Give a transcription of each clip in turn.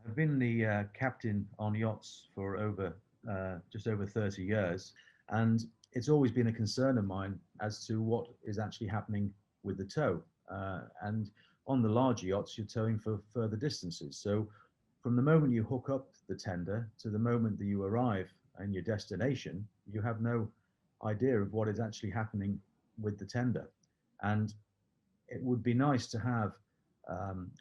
I've been the captain on yachts for just over 30 years, and it's always been a concern of mine as to what is actually happening with the tow. And on the larger yachts, you're towing for further distances. So from the moment you hook up the tender to the moment that you arrive in your destination, you have no idea of what is actually happening with the tender. And it would be nice to have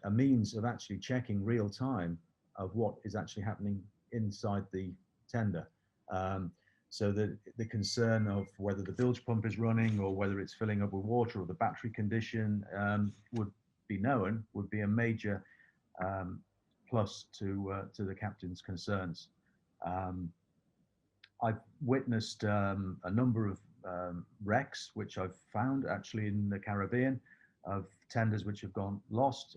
a means of actually checking real time of what is actually happening inside the tender. Um, so that the concern of whether the bilge pump is running or whether it's filling up with water or the battery condition would be known, would be a major um, plus to the captain's concerns. Um, I've witnessed a number of wrecks, which I've found actually in the Caribbean, of tenders which have gone lost.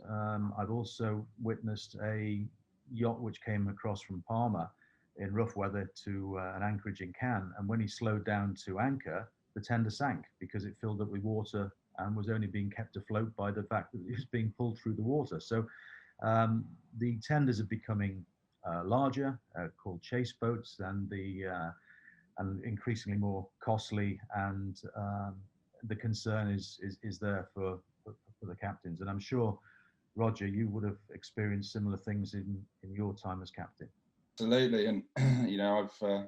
I've also witnessed a yacht which came across from Palma in rough weather to an anchorage in Cannes, and when he slowed down to anchor, the tender sank because it filled up with water and was only being kept afloat by the fact that it was being pulled through the water. So um, the tenders are becoming larger, called chase boats, and increasingly more costly. And the concern is there for the captains. And I'm sure, Roger, you would have experienced similar things in your time as captain. Absolutely, and I've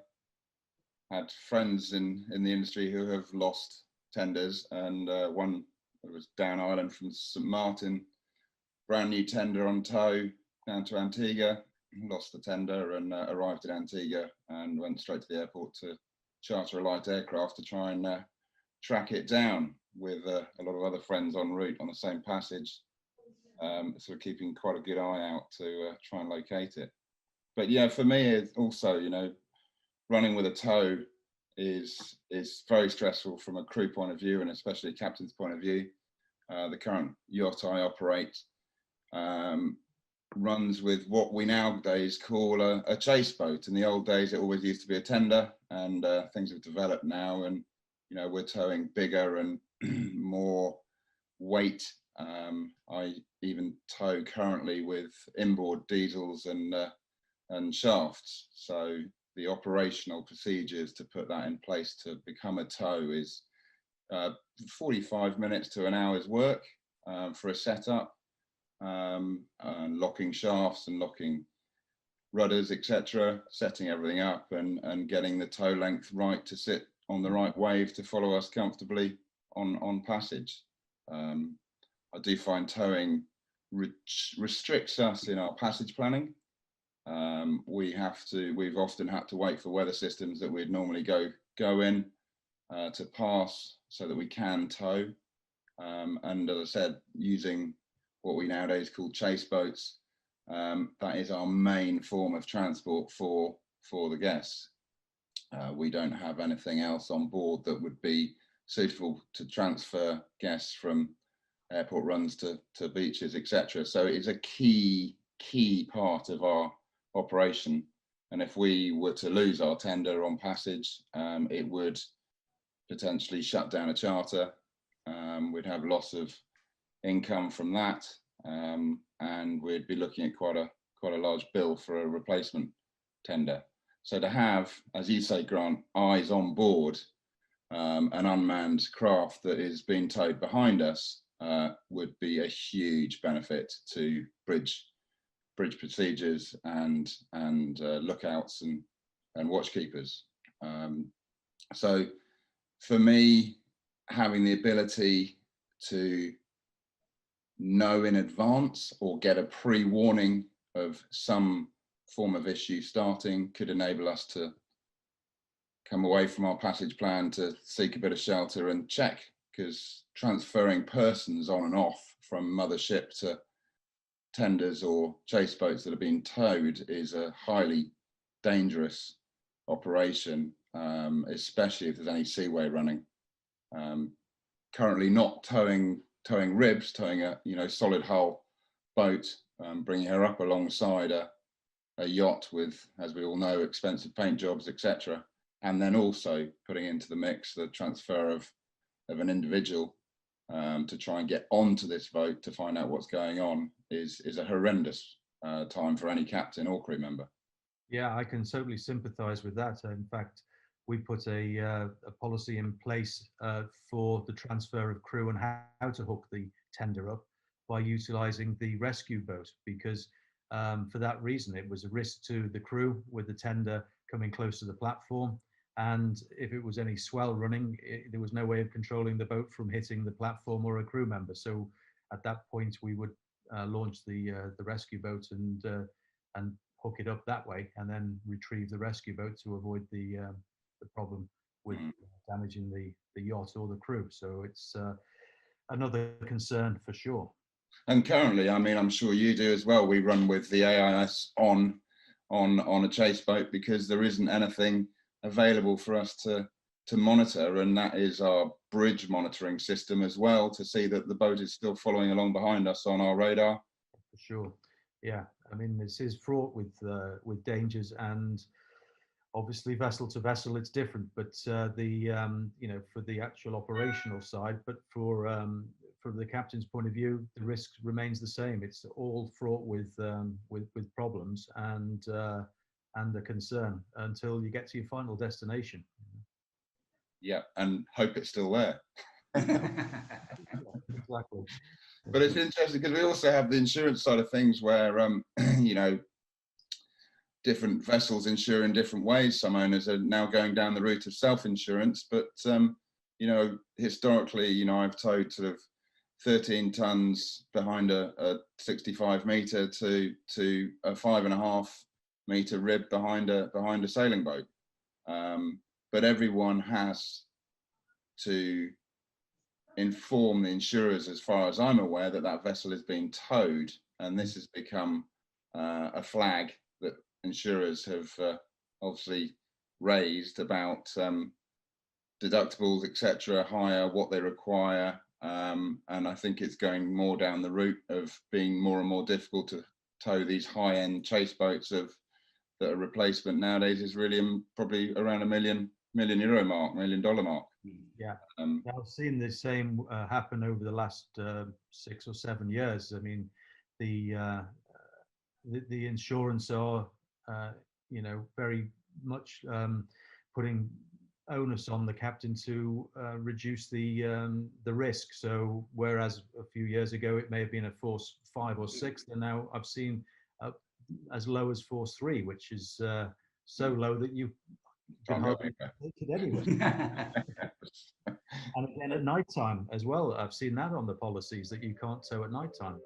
had friends in the industry who have lost tenders, and one was down island from St Martin, brand new tender on tow down to Antigua, lost the tender and arrived at Antigua and went straight to the airport to charter a light aircraft to try and track it down with a lot of other friends en route on the same passage, sort of keeping quite a good eye out to try and locate it. But yeah, for me, it's also, running with a tow is very stressful from a crew point of view, and especially a captain's point of view. The current yacht I operate runs with what we nowadays call a chase boat. In the old days, it always used to be a tender, and things have developed now, and we're towing bigger and more weight. I even tow currently with inboard diesels and shafts. So the operational procedures to put that in place to become a tow is 45 minutes to an hour's work for a setup, and locking shafts and locking rudders, etc., setting everything up and getting the tow length right to sit on the right wave to follow us comfortably on passage. I do find towing restricts us in our passage planning. We've often had to wait for weather systems that we'd normally go in to pass so that we can tow. And as I said, using what we nowadays call chase boats, that is our main form of transport for the guests. We don't have anything else on board that would be suitable to transfer guests from airport runs to beaches, etc. So it's a key part of our operation. And if we were to lose our tender on passage, it would potentially shut down a charter. We'd have loss of income from that, and we'd be looking at quite a large bill for a replacement tender. So to have, as you say, Grant, eyes on board, an unmanned craft that is being towed behind us would be a huge benefit to bridge procedures and lookouts and watchkeepers. So for me, having the ability to know in advance or get a pre-warning of some form of issue starting could enable us to come away from our passage plan to seek a bit of shelter and check, because transferring persons on and off from mothership to tenders or chase boats that are being towed is a highly dangerous operation, especially if there's any seaway running. Currently not towing ribs, towing a solid hull boat, bringing her up alongside a yacht with, as we all know, expensive paint jobs, etc. And then also putting into the mix the transfer of an individual to try and get onto this boat to find out what's going on is a horrendous time for any captain or crew member. Yeah, I can totally sympathise with that. In fact, we put a policy in place for the transfer of crew and how to hook the tender up by utilising the rescue boat, because for that reason it was a risk to the crew with the tender coming close to the platform, and if it was any swell running, there was no way of controlling the boat from hitting the platform or a crew member. So at that point we would launch the rescue boat and hook it up that way, and then retrieve the rescue boat to avoid the problem with damaging the yacht or the crew. So it's another concern for sure. And currently, I mean, I'm sure you do as well, we run with the AIS on a chase boat because there isn't anything available for us to monitor, and that is our bridge monitoring system as well, to see that the boat is still following along behind us on our radar. For sure, yeah. I mean, this is fraught with dangers, and obviously vessel to vessel it's different. But you know, for the actual operational side, but from the captain's point of view, the risk remains the same. It's all fraught with problems and a concern until you get to your final destination. Yeah, and hope it's still there. Exactly. But it's interesting because we also have the insurance side of things where, you know, different vessels insure in different ways. Some owners are now going down the route of self-insurance, but, you know, historically, you know, I've towed sort of 13 tons behind a 65 metre to a 5.5 metre rib behind a sailing boat. But everyone has to inform the insurers, as far as I'm aware, that that vessel is being towed, and this has become a flag that insurers have obviously raised about deductibles, etc., higher, what they require, and I think it's going more down the route of being more and more difficult to tow these high-end chase boats that are replacement nowadays is really probably around $1 million mark, $1 million mark. Yeah, I've seen the same happen over the last 6 or 7 years. I mean, the insurance are, you know, very much putting onus on the captain to reduce the risk. So whereas a few years ago it may have been a force 5 or 6, and now I've seen as low as force 3, which is so low that you can hardly take it anyway. And again at night time as well, I've seen that on the policies that you can't tow at night time.